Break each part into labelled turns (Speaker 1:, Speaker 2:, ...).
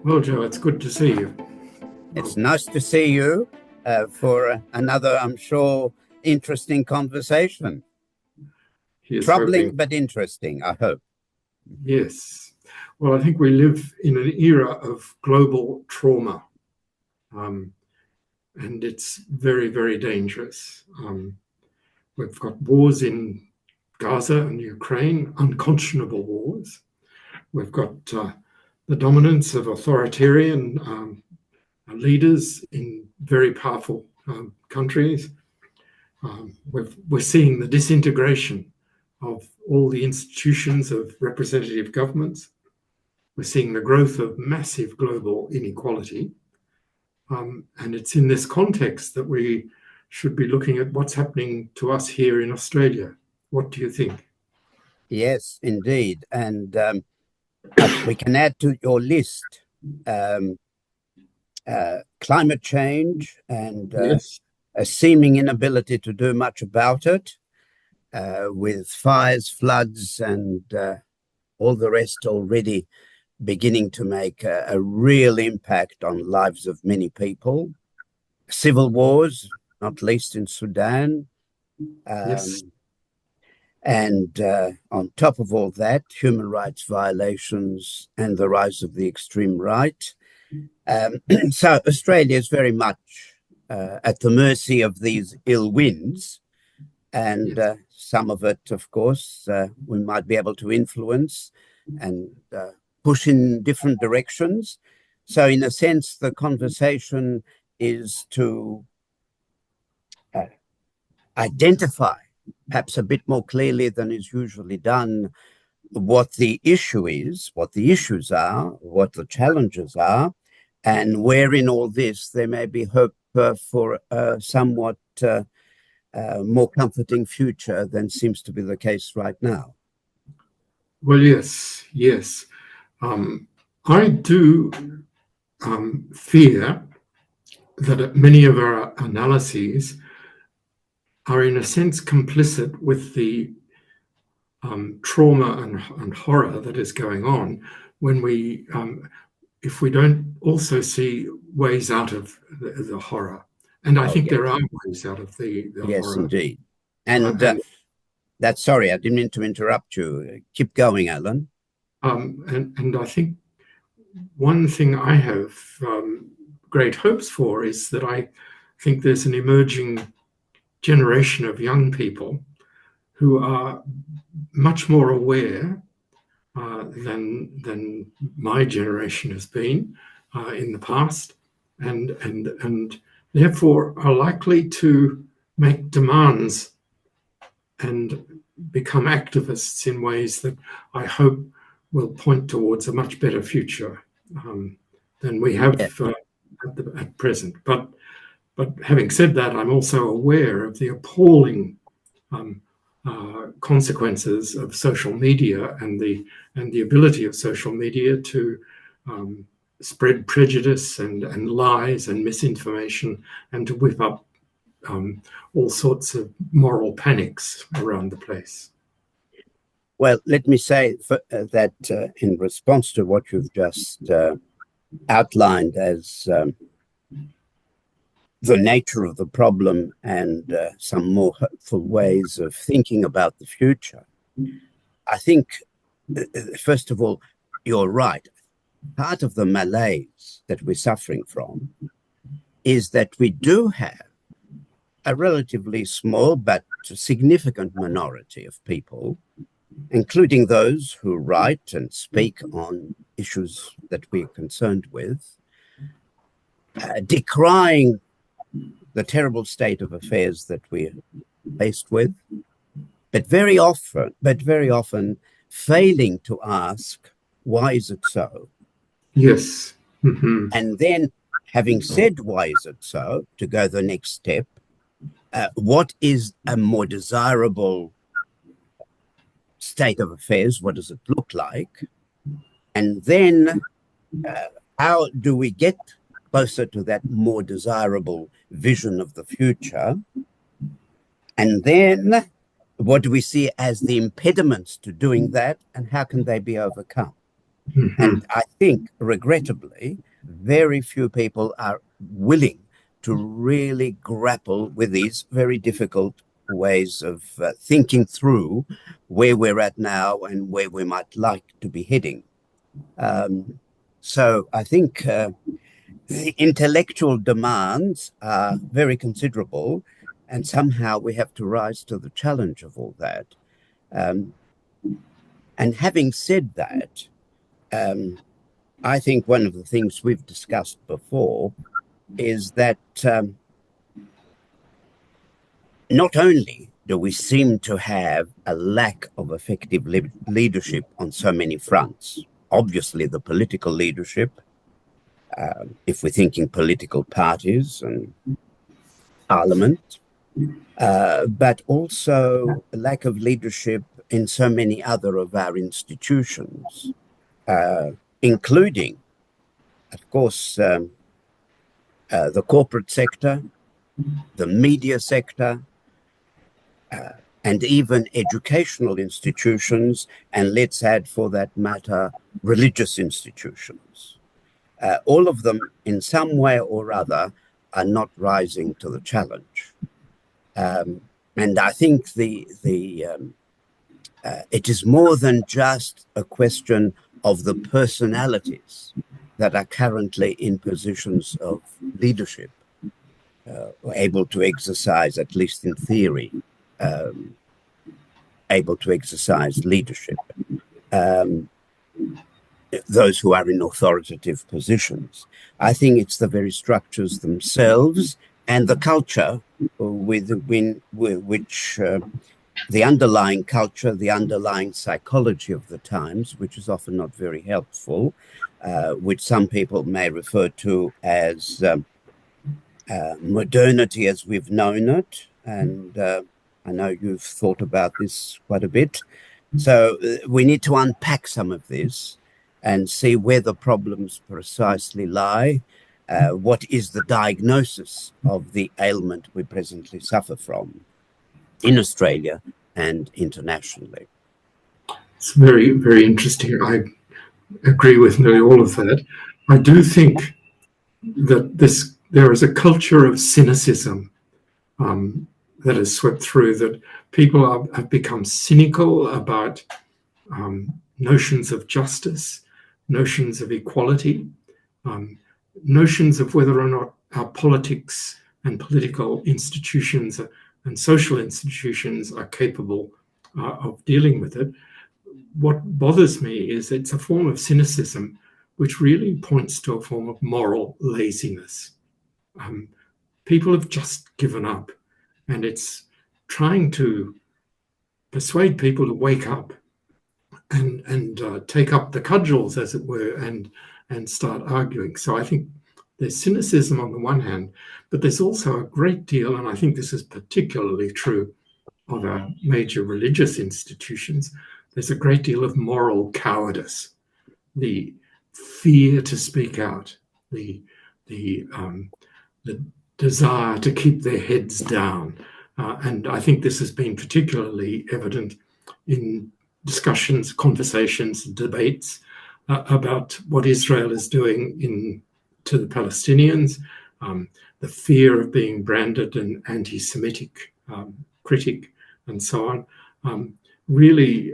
Speaker 1: Well, Joe, it's good to see you.
Speaker 2: It's nice to see you for another, I'm sure, interesting conversation.
Speaker 1: Here's
Speaker 2: Troubling
Speaker 1: hoping.
Speaker 2: but interesting, I hope.
Speaker 1: Yes. Well, I think we live in an era of global trauma, um, and it's very, very dangerous. We've got wars in Gaza and Ukraine, unconscionable wars. We've got the dominance of authoritarian leaders in very powerful countries. We're seeing the disintegration of all the institutions of representative governments. We're seeing the growth of massive global inequality. And it's in this context that we should be looking at what's happening to us here in Australia. What do you think?
Speaker 2: Yes, indeed. And we can add to your list climate change and
Speaker 1: Yes.
Speaker 2: a seeming inability to do much about it, with fires, floods, and all the rest already beginning to make a real impact on lives of many people. Civil wars, not least in Sudan.
Speaker 1: Yes.
Speaker 2: And on top of all that, human rights violations and the rise of the extreme right. So Australia is very much at the mercy of these ill winds. And
Speaker 1: Yes.
Speaker 2: some of it, of course, we might be able to influence and push in different directions. So in a sense, the conversation is to identify, perhaps a bit more clearly than is usually done, what the issue is, what the issues are, what the challenges are, and where in all this there may be hope for a somewhat more comforting future than seems to be the case right now.
Speaker 1: Well, yes, yes. I do fear that many of our analyses are, in a sense, complicit with the trauma and horror that is going on when if we don't also see ways out of the horror. And I think
Speaker 2: Yes.
Speaker 1: there are ways out of the
Speaker 2: Yes,
Speaker 1: horror.
Speaker 2: indeed. And
Speaker 1: And
Speaker 2: that's, sorry, I didn't mean to interrupt you. Keep going, Alan.
Speaker 1: and I think one thing I have great hopes for is that I think there's an emerging generation of young people who are much more aware than my generation has been in the past, and therefore are likely to make demands and become activists in ways that I hope will point towards a much better future than we have at present. But having said that, I'm also aware of the appalling consequences of social media and the ability of social media to spread prejudice and lies and misinformation and to whip up all sorts of moral panics around the place.
Speaker 2: Well, let me say that in response to what you've just outlined as the nature of the problem and some more hopeful ways of thinking about the future, I think, first of all, you're right. Part of the malaise that we're suffering from is that we do have a relatively small but significant minority of people, including those who write and speak on issues that we're concerned with, decrying the terrible state of affairs that we're faced with, but very often failing to ask, why is it so?
Speaker 1: Yes. Mm-hmm.
Speaker 2: And then, having said, why is it so, to go the next step, what is a more desirable state of affairs? What does it look like? And then, how do we get closer to that more desirable vision of the future? And then, what do we see as the impediments to doing that, and how can they be overcome?
Speaker 1: Mhm.
Speaker 2: And I think, regrettably, very few people are willing to really grapple with these very difficult ways of thinking through where we're at now and where we might like to be heading. So I think the intellectual demands are very considerable, and somehow we have to rise to the challenge of all that. Um, and having said that, um, I think one of the things we've discussed before is that not only do we seem to have a lack of effective leadership on so many fronts, obviously the political leadership, if we're thinking political parties and parliament, but also a lack of leadership in so many other of our institutions, including, of course, the corporate sector, the media sector, and even educational institutions, and let's add for that matter, religious institutions. All of them, in some way or other, are not rising to the challenge. And I think it is more than just a question of the personalities that are currently in positions of leadership, able to exercise, at least in theory, um, able to exercise leadership. Um, those who are in authoritative positions. I think it's the very structures themselves and the culture with which the underlying culture, the underlying psychology of the times, which is often not very helpful, which some people may refer to as modernity as we've known it. And I know you've thought about this quite a bit. So we need to unpack some of this and see where the problems precisely lie. What is the diagnosis of the ailment we presently suffer from in Australia and internationally?
Speaker 1: It's very, very interesting. I agree with nearly all of that. I do think that there is a culture of cynicism that has swept through, that people have become cynical about notions of justice, notions of equality, um, notions of whether or not our politics and political institutions and social institutions are capable of dealing with it. What bothers me is it's a form of cynicism which really points to a form of moral laziness. Um, People have just given up, and it's trying to persuade people to wake up and take up the cudgels, as it were, and start arguing. So I think there's cynicism on the one hand, but there's also a great deal, and I think this is particularly true of our major religious institutions. There's a great deal of moral cowardice, the fear to speak out, the the um, the desire to keep their heads down. And I think this has been particularly evident in discussions, conversations, debates about what Israel is doing to the Palestinians, the fear of being branded an anti-Semitic critic, and so on. Really,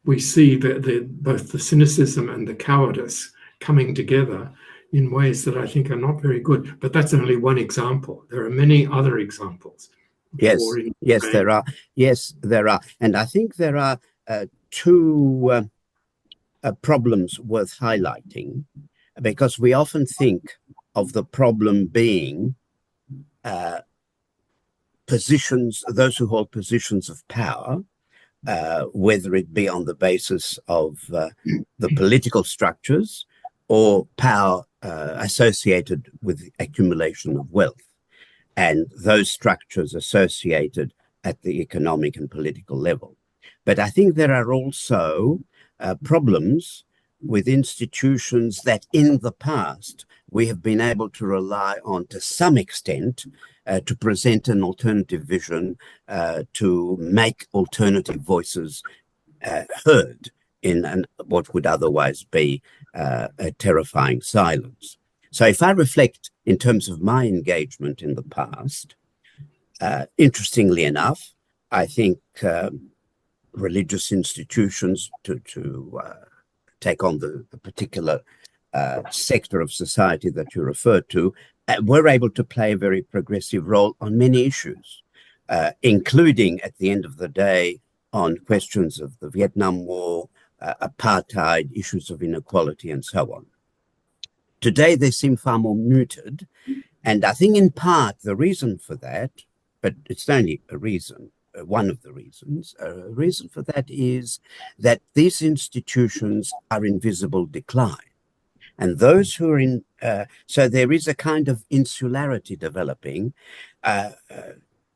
Speaker 1: we see both the cynicism and the cowardice coming together in ways that I think are not very good. But that's only one example. There are many other examples.
Speaker 2: Yes, yes, there are. Yes, there are. And I think there are two problems worth highlighting, because we often think of the problem being positions, those who hold positions of power, whether it be on the basis of the political structures or power associated with the accumulation of wealth, and those structures associated at the economic and political level. But I think there are also problems with institutions that in the past we have been able to rely on to some extent to present an alternative vision, to make alternative voices heard. what would otherwise be a terrifying silence. So if I reflect in terms of my engagement in the past, interestingly enough, I think religious institutions, to take on the particular sector of society that you referred to, were able to play a very progressive role on many issues, including, at the end of the day, on questions of the Vietnam War, apartheid, issues of inequality, and so on. Today, they seem far more muted. And I think in part the reason for that, but it's only a reason, one of the reasons, a reason for that is that these institutions are in visible decline. And those who are in, so there is a kind of insularity developing,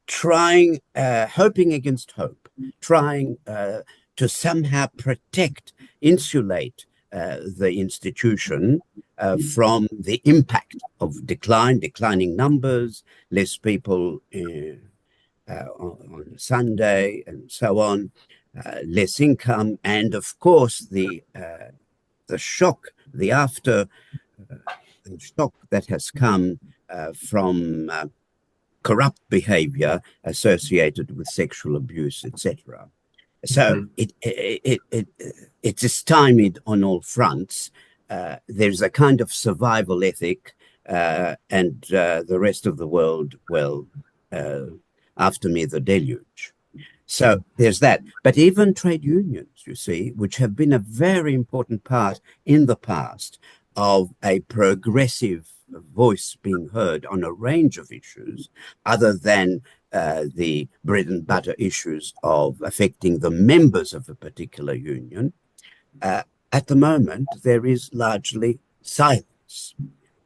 Speaker 2: trying, hoping against hope, trying to somehow protect, insulate the institution from the impact of declining numbers, less people on Sunday and so on, less income, and of course the shock, the after shock that has come from corrupt behavior associated with sexual abuse, etc. So it is stymied on all fronts. There's a kind of survival ethic, and the rest of the world, well, after me the deluge. So there's that. But even trade unions, you see, which have been a very important part in the past of a progressive voice being heard on a range of issues, other than the bread and butter issues of affecting the members of a particular union, at the moment there is largely silence,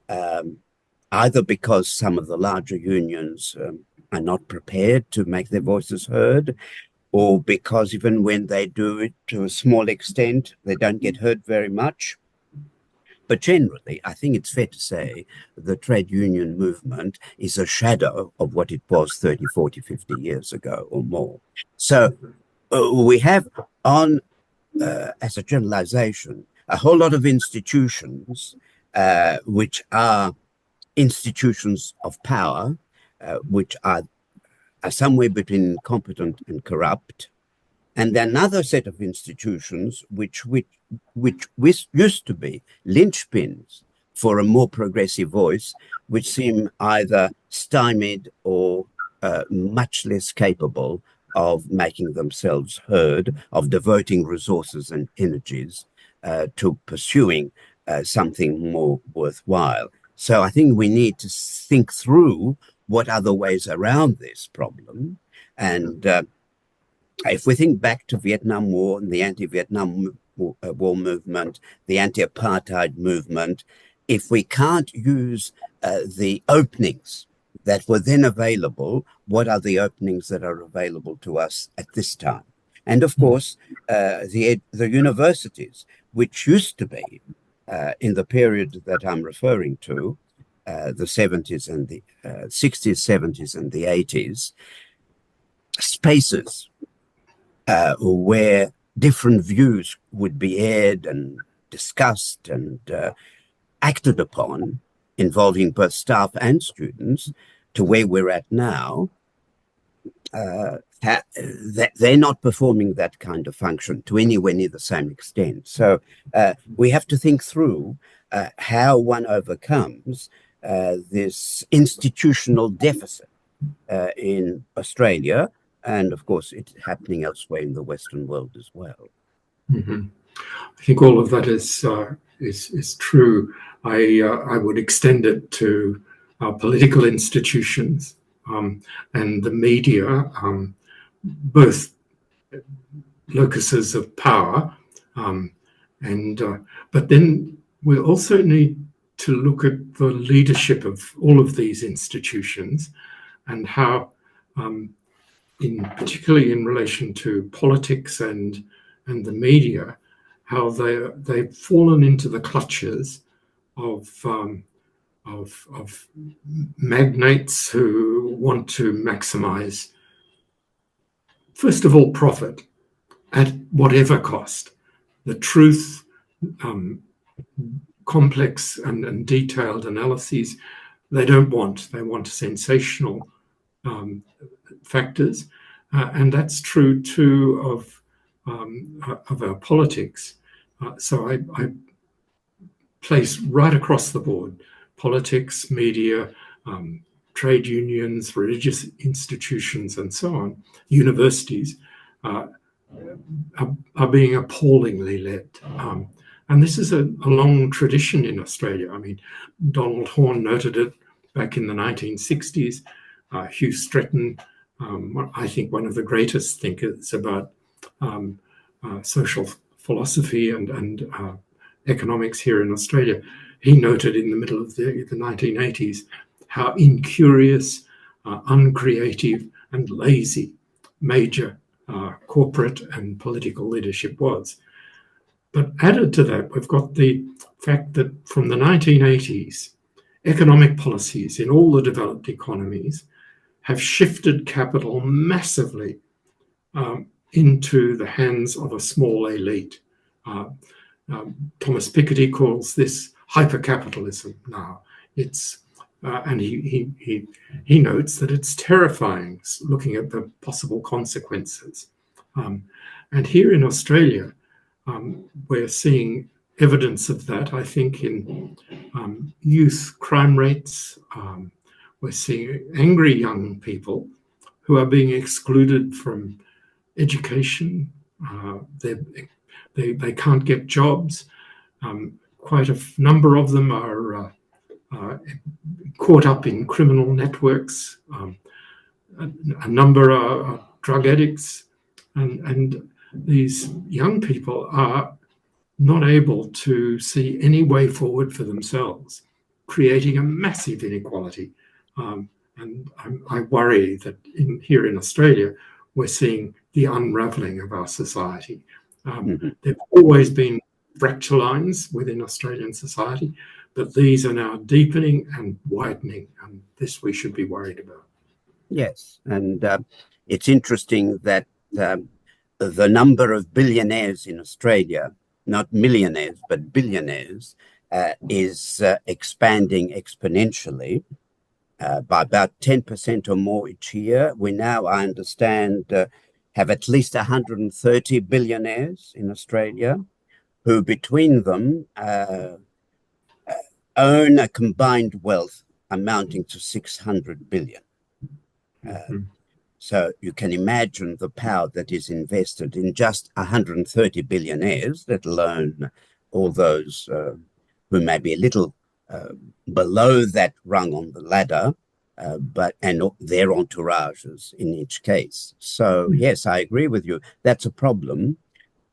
Speaker 2: either because some of the larger unions are not prepared to make their voices heard, or because even when they do it to a small extent, they don't get heard very much. But generally, I think it's fair to say the trade union movement is a shadow of what it was 30, 40, 50 years ago or more. So we have on, as a generalization, a whole lot of institutions which are institutions of power, which are somewhere between incompetent and corrupt, and another set of institutions which used to be linchpins for a more progressive voice, which seem either stymied or much less capable of making themselves heard, of devoting resources and energies to pursuing something more worthwhile. So I think we need to think through what are the ways around this problem. And if we think back to Vietnam War and the anti-Vietnam War movement, the anti-apartheid movement, if we can't use the openings that were then available, what are the openings that are available to us at this time? And of course, the universities, which used to be, in the period that I'm referring to, the 70s and the 60s, 70s and the 80s, spaces where different views would be aired and discussed and acted upon, involving both staff and students, to where we're at now, they're not performing that kind of function to anywhere near the same extent. So we have to think through how one overcomes this institutional deficit in Australia, and of course it's happening elsewhere in the Western world as well.
Speaker 1: Mm-hmm. I think all of that is true. I would extend it to our political institutions and the media, both locuses of power, but then we also need to look at the leadership of all of these institutions and how, particularly in relation to politics and the media, how they've fallen into the clutches of magnates who want to maximize, first of all, profit at whatever cost, the truth, um, complex and detailed analyses, they don't want. They want sensational factors. And that's true too of our politics. So I place right across the board politics, media, trade unions, religious institutions, and so on, universities, uh, are being appallingly led. And this is a long tradition in Australia. I mean, Donald Horne noted it back in the 1960s. Hugh Stretton, I think one of the greatest thinkers about social philosophy and economics here in Australia, he noted in the middle of the 1980s how incurious, uncreative, and lazy major corporate and political leadership was. But added to that, we've got the fact that from the 1980s, economic policies in all the developed economies have shifted capital massively into the hands of a small elite. Thomas Piketty calls this hypercapitalism now. It's and he notes that it's terrifying looking at the possible consequences. And here in Australia, we're seeing evidence of that, I think, in youth crime rates. We're seeing angry young people who are being excluded from education. They can't get jobs. Quite a number of them are caught up in criminal networks. A number are drug addicts. And these young people are not able to see any way forward for themselves, creating a massive inequality. And I worry that here in Australia, we're seeing the unraveling of our society. There have always been fracture lines within Australian society, but these are now deepening and widening, and this we should be worried about.
Speaker 2: Yes, and it's interesting that the number of billionaires in Australia, not millionaires, but billionaires, is expanding exponentially by about 10% or more each year. We now, I understand, have at least 130 billionaires in Australia who between them own a combined wealth amounting to 600 billion. So you can imagine the power that is invested in just 130 billionaires, let alone all those who may be a little below that rung on the ladder, and their entourages in each case. So yes, I agree with you. That's a problem,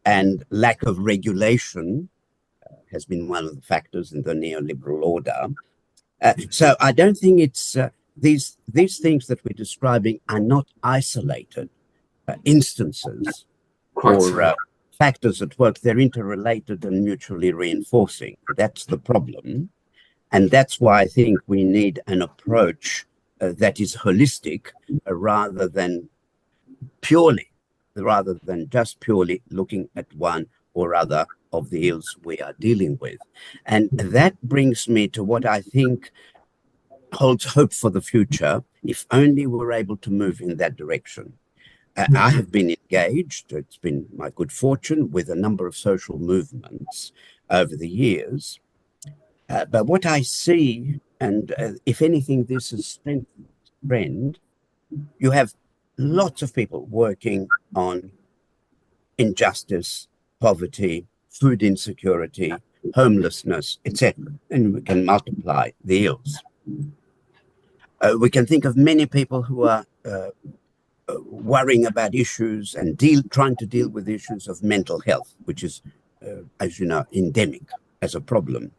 Speaker 2: and lack of regulation has been one of the factors in the neoliberal order. So I don't think it's these things that we're describing are not isolated instances or factors at work. They're interrelated and mutually reinforcing. That's the problem. And that's why I think we need an approach that is holistic rather than just purely looking at one or other of the ills we are dealing with. And that brings me to what I think holds hope for the future, if only we're able to move in that direction. I have been engaged, it's been my good fortune, with a number of social movements over the years. But what I see, and if anything, this has strengthened the trend, you have lots of people working on injustice, poverty, food insecurity, homelessness, etc. And we can multiply the ills. We can think of many people who are worrying about issues and trying to deal with issues of mental health, which is, as you know, endemic as a problem.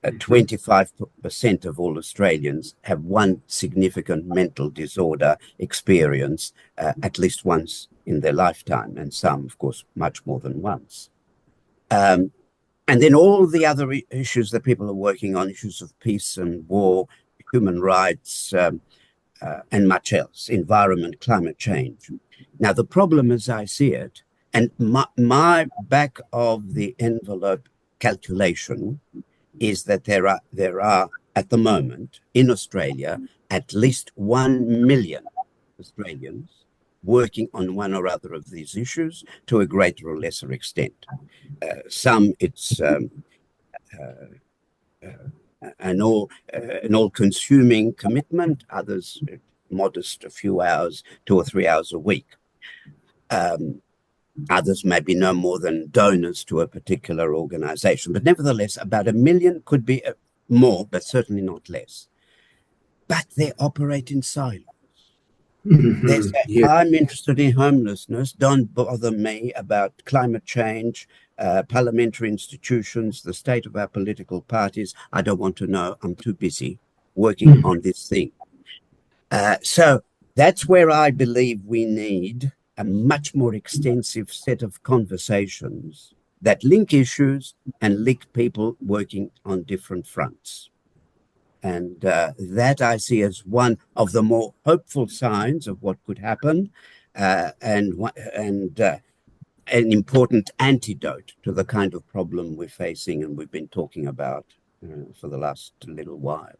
Speaker 2: 25% of all Australians have one significant mental disorder experience at least once in their lifetime, and some, of course, much more than once. And then all the other issues that people are working on, issues of peace and war, human rights, and much else, environment, climate change. Now, the problem as I see it And my back of the envelope calculation is that there are at the moment in Australia at least 1 million Australians working on one or other of these issues to a greater or lesser extent. Some it's an all-consuming commitment. Others modest, a few hours, 2 or 3 hours a week. Others may be no more than donors to a particular organization. But nevertheless, about 1 million, could be more, but certainly not less. But they operate in silos. They
Speaker 1: Mm-hmm.
Speaker 2: say,
Speaker 1: Yeah.
Speaker 2: I'm interested in homelessness. Don't bother me about climate change, parliamentary institutions, the state of our political parties. I don't want to know. I'm too busy working
Speaker 1: Mm-hmm.
Speaker 2: on this thing. So that's where I believe we need a much more extensive set of conversations that link issues and link people working on different fronts. And that I see as one of the more hopeful signs of what could happen, and an important antidote to the kind of problem we're facing and we've been talking about for the last little while.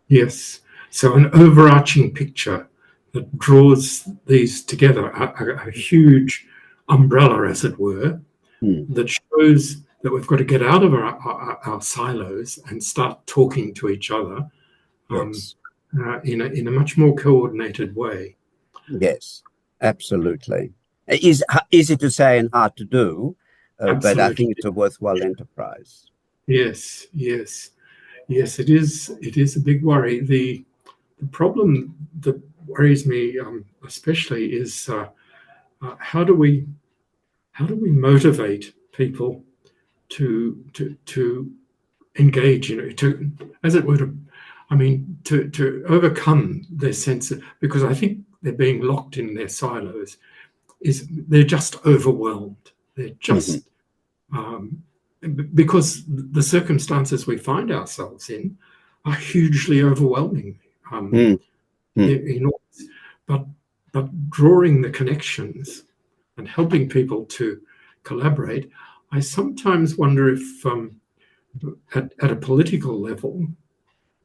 Speaker 1: Yes. So an overarching picture that draws these together, a huge umbrella, as it were,
Speaker 2: Mm,
Speaker 1: that shows that we've got to get out of our silos and start talking to each other um,
Speaker 2: yes,
Speaker 1: in a much more coordinated way.
Speaker 2: yes, absolutely. Is easy to say and hard to do, but I
Speaker 1: Absolutely.
Speaker 2: think it's a worthwhile enterprise.
Speaker 1: Yes, yes, yes. It is. It is a big worry. The problem that worries me, especially, is how do we motivate people to engage? To, as it were, to overcome their sense of, because I think they're being locked in their silos. Is they're just overwhelmed. They're
Speaker 2: Mhm.
Speaker 1: just um, because the circumstances we find ourselves in are hugely overwhelming. Um,
Speaker 2: Mm, mm,
Speaker 1: enormous. But drawing the connections and helping people to collaborate, I sometimes wonder if at a political level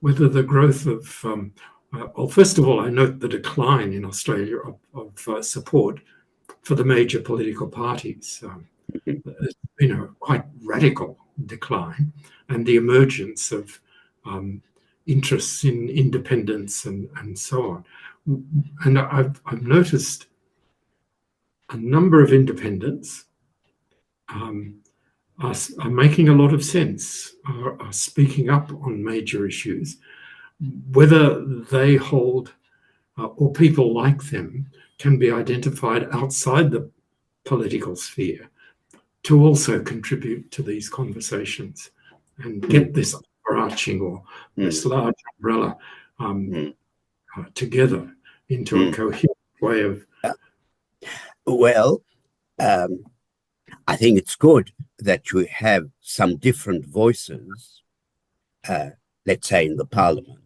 Speaker 1: whether the growth of well, first of all, I note the decline in Australia of support for the major political parties.
Speaker 2: mhm,
Speaker 1: Quite radical decline, and the emergence of um, interests in independence and so on. And I've noticed a number of independents um, are making a lot of sense, are speaking up on major issues, whether they hold or people like them can be identified outside the political sphere to also contribute to these conversations and
Speaker 2: mm,
Speaker 1: get this overarching or this
Speaker 2: mm,
Speaker 1: large umbrella um,
Speaker 2: mm,
Speaker 1: together into a
Speaker 2: mm.
Speaker 1: coherent way of.
Speaker 2: Well, um, I think it's good that you have some different voices, uh, let's say in the parliament.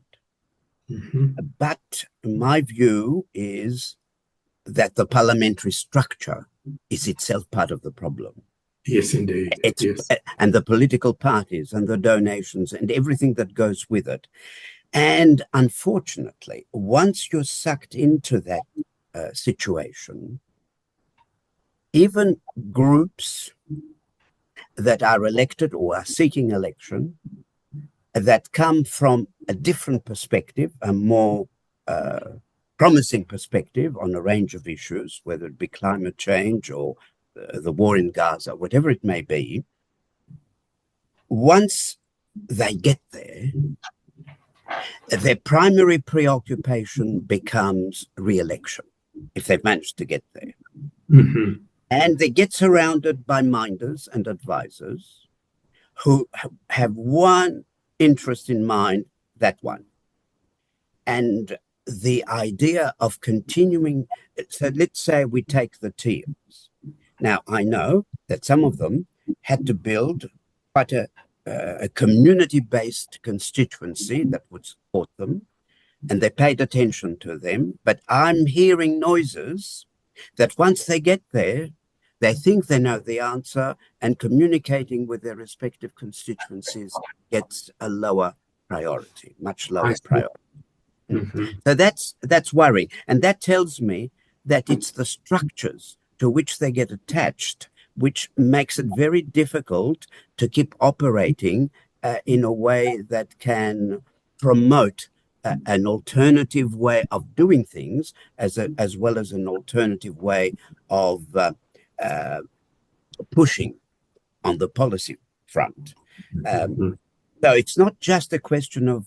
Speaker 1: Mhm.
Speaker 2: But my view is that the parliamentary structure is itself part of the problem.
Speaker 1: Yes, indeed.
Speaker 2: It's
Speaker 1: Yes.
Speaker 2: and the political parties and the donations and everything that goes with it. And unfortunately, once you're sucked into that situation, even groups that are elected or are seeking election that come from a different perspective, a more uh, promising perspective on a range of issues, whether it be climate change or the war in Gaza, whatever it may be, once they get there, their primary preoccupation becomes re-election, if they've managed to get there.
Speaker 1: Mm-hmm.
Speaker 2: And they get surrounded by minders and advisors who have one interest in mind, that one. And the idea of continuing, so let's say we take the teams. Now, I know that some of them had to build quite a community based constituency that would support them, and they paid attention to them. But I'm hearing noises that once they get there, They think they know the answer, and communicating with their respective constituencies gets a lower priority, much
Speaker 1: I
Speaker 2: lower
Speaker 1: see.
Speaker 2: priority.
Speaker 1: Mm-hmm.
Speaker 2: So that's worrying, and that tells me that it's the structures to which they get attached which makes it very difficult to keep operating in a way that can promote an alternative way of doing things as well as an alternative way of uh, pushing on the policy front. Um,
Speaker 1: Mm-hmm.
Speaker 2: so it's not just a question of,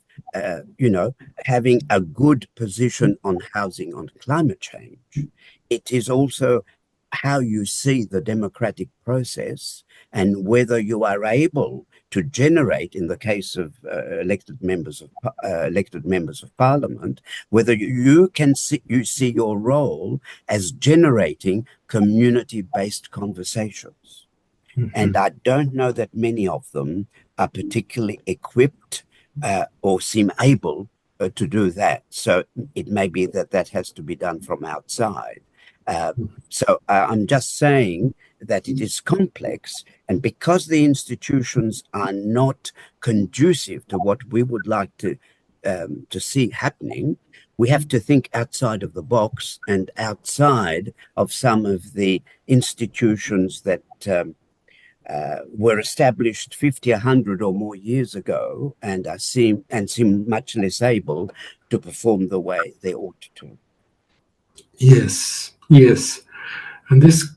Speaker 2: having a good position on housing, on climate change. It is also how you see the democratic process and whether you are able to generate, in the case of elected members of parliament, whether you can see your role as generating community-based conversations. And
Speaker 1: Mm-hmm.
Speaker 2: I don't know that many of them are particularly equipped or seem able to do that. So it may be that that has to be done from outside. Uh, so I'm just saying that it is complex, and because the institutions are not conducive to what we would like to see happening, we have to think outside of the box and outside of some of the institutions that were established 50, 100 or more years ago and seem much less able to perform the way they ought to.
Speaker 1: Yes, yes. And this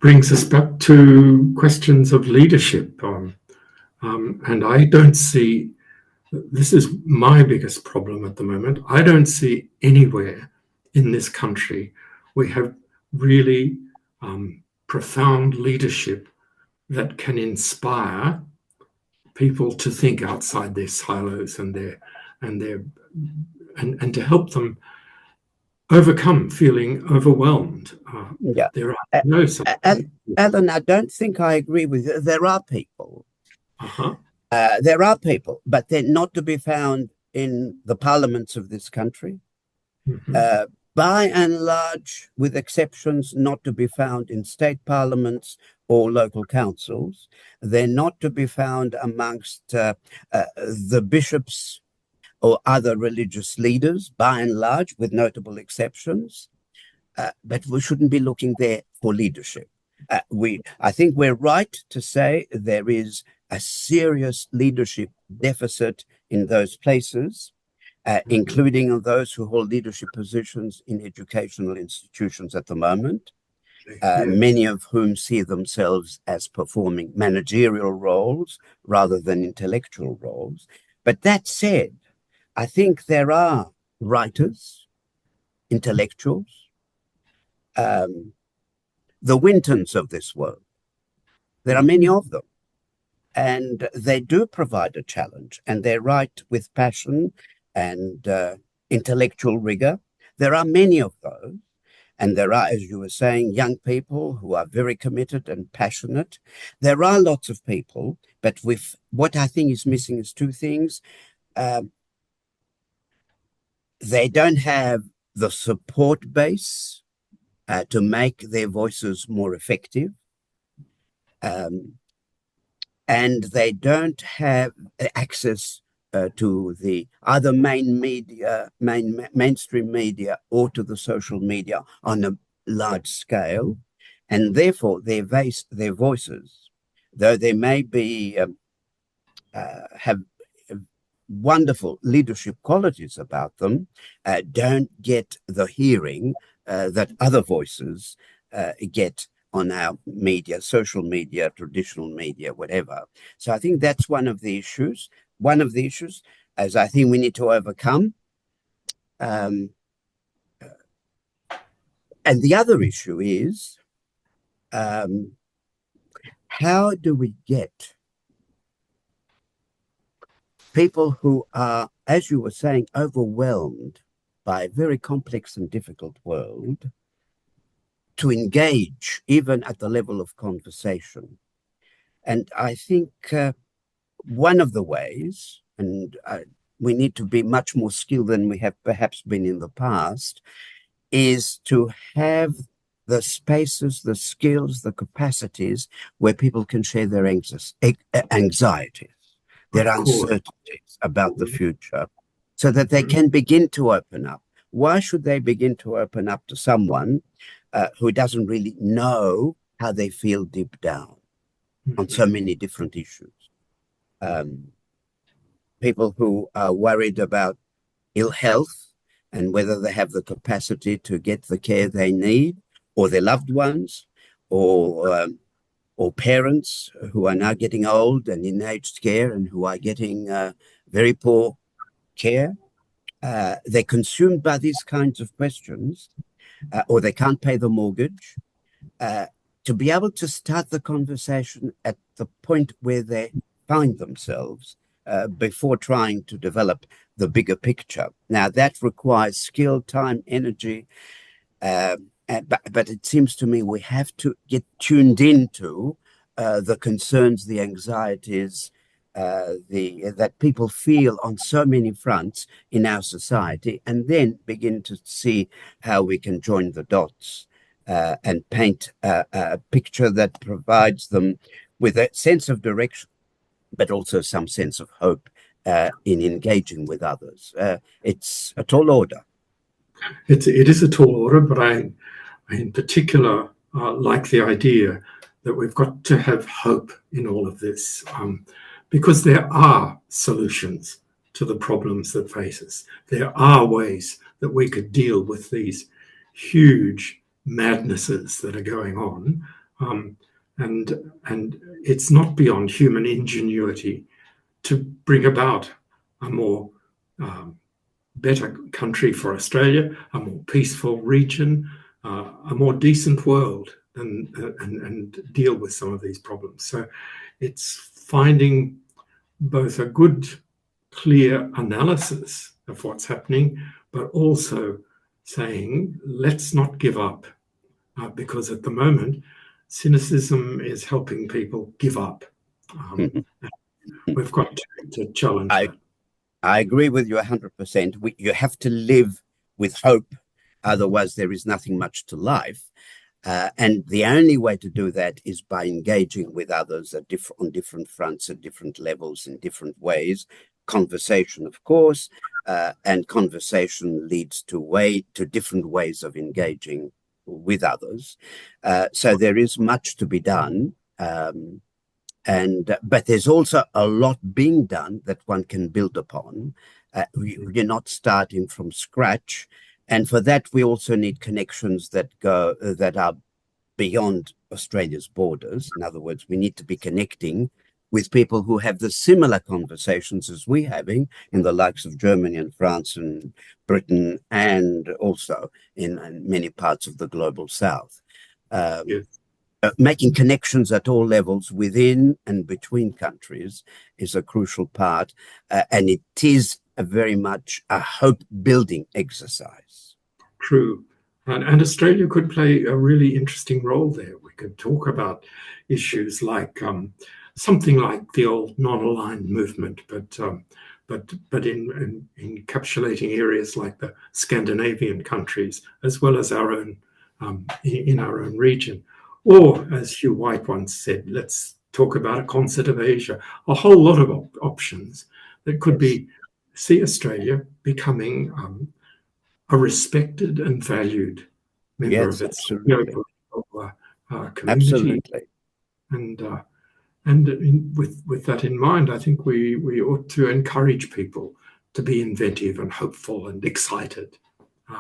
Speaker 1: brings us back to questions of leadership. And I don't see, this is my biggest problem at the moment. I don't see anywhere in this country we have really profound leadership that can inspire people to think outside their silos and their and to help them overcome feeling overwhelmed.
Speaker 2: Yeah.
Speaker 1: There are
Speaker 2: Uh,
Speaker 1: no such people.
Speaker 2: Alan, I don't think I agree with you. There are people.
Speaker 1: Uh-huh.
Speaker 2: There are people, but they're not to be found in the parliaments of this country.
Speaker 1: Mm-hmm.
Speaker 2: Uh, by and large, with exceptions, not to be found in state parliaments or local councils. They're not to be found amongst the bishops or other religious leaders, by and large, with notable exceptions. But we shouldn't be looking there for leadership. I think we're right to say there is a serious leadership deficit in those places, including those who hold leadership positions in educational institutions at the moment,
Speaker 1: Yeah.
Speaker 2: many of whom see themselves as performing managerial roles rather than intellectual roles. But that said, I think there are writers, intellectuals, um, the Wintons of this world. There are many of them, and they do provide a challenge, and they write with passion and intellectual rigor. There are many of those, and there are, as you were saying, young people who are very committed and passionate. There are lots of people, but with what I think is missing is two things. Um, they don't have the support base to make their voices more effective. Um, and they don't have access to the other mainstream media, or to the social media on a large scale. And therefore, their voices, though they may be have wonderful leadership qualities about them, don't get the hearing that other voices get on our media, social media, traditional media, whatever. So I think that's one of the issues. One of the issues, as I think we need to overcome. Um, and the other issue is, um, how do we get people who are, as you were saying, overwhelmed by a very complex and difficult world to engage even at the level of conversation? And I think one of the ways, and we need to be much more skilled than we have perhaps been in the past, is to have the spaces, the skills, the capacities where people can share their anxieties, their
Speaker 1: Of course.
Speaker 2: uncertainties about the future, so that they can begin to open up. Why should they begin to open up to someone who doesn't really know how they feel deep down on so many different issues? People who are worried about ill health and whether they have the capacity to get the care they need, or their loved ones, or parents who are now getting old and in aged care and who are getting very poor care. They're consumed by these kinds of questions, or they can't pay the mortgage. To be able to start the conversation at the point where they find themselves before trying to develop the bigger picture. Now, that requires skill, time, energy, but it seems to me we have to get tuned into the concerns, the anxieties, that people feel on so many fronts in our society, and then begin to see how we can join the dots and paint a picture that provides them with a sense of direction, but also some sense of hope in engaging with others. It's a tall order.
Speaker 1: It is a tall order, but I in particular like the idea that we've got to have hope in all of this, because there are solutions to the problems that face us. There are ways that we could deal with these huge madnesses that are going on, and it's not beyond human ingenuity to bring about a more better country for Australia, a more peaceful region, a more decent world, and deal with some of these problems. So it's finding both a good, clear analysis of what's happening, but also saying, let's not give up, because at the moment, cynicism is helping people give up. We've got to challenge that.
Speaker 2: I agree with you 100%. You have to live with hope, otherwise there is nothing much to life. And the only way to do that is by engaging with others on different fronts, at different levels, in different ways. Conversation, of course, and conversation leads to different ways of engaging with others. So there is much to be done. But there's also a lot being done that one can build upon. You're not starting from scratch, and for that we also need connections that are beyond Australia's borders. In other words, we need to be connecting with people who have the similar conversations as we're having in the likes of Germany and France and Britain, and also in many parts of the global south.
Speaker 1: Yes.
Speaker 2: Making connections at all levels within and between countries is a crucial part, and it is very much a hope-building exercise.
Speaker 1: True. And Australia could play a really interesting role there. We could talk about issues like something like the old non-aligned movement, but in encapsulating areas like the Scandinavian countries, as well as our own in our own region. Or, as Hugh White once said, let's talk about a concert of Asia. A whole lot of options that could see Australia becoming a respected and valued member of its community.
Speaker 2: Absolutely.
Speaker 1: And with that in mind, I think we ought to encourage people to be inventive and hopeful and excited,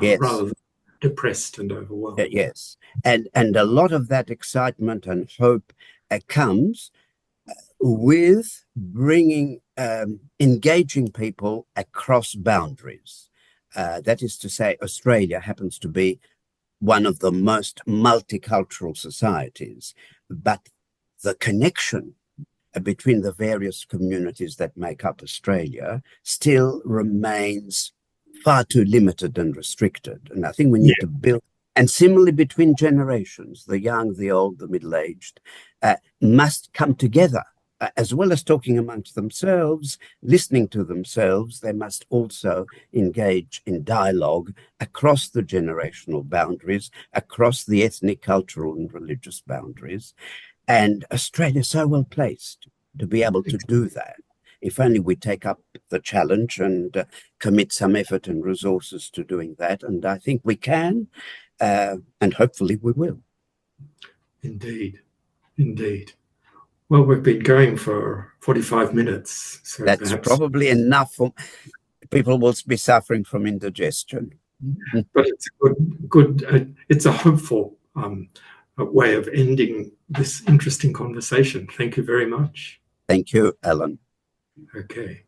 Speaker 1: rather than depressed and overwhelmed.
Speaker 2: Yes, and a lot of that excitement and hope comes with engaging people across boundaries. That is to say, Australia happens to be one of the most multicultural societies, but the connection between the various communities that make up Australia still remains far too limited and restricted. And I think we need to build, and similarly between generations, the young, the old, the middle-aged, must come together as well as talking amongst themselves, listening to themselves, they must also engage in dialogue across the generational boundaries, across the ethnic, cultural, and religious boundaries. And Australia is so well placed to be able to do that. If only we take up the challenge and commit some effort and resources to doing that. And I think we can, and hopefully we will.
Speaker 1: Indeed, indeed. Well, we've been going for 45 minutes, so
Speaker 2: That's
Speaker 1: perhaps.
Speaker 2: probably enough for people will be suffering from indigestion.
Speaker 1: But it's a good. It's a hopeful way of ending this interesting conversation. Thank you very much.
Speaker 2: Thank you, Alan.
Speaker 1: Okay.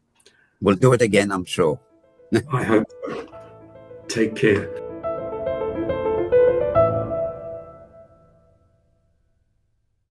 Speaker 2: We'll do it again, I'm sure.
Speaker 1: I hope so. Take care.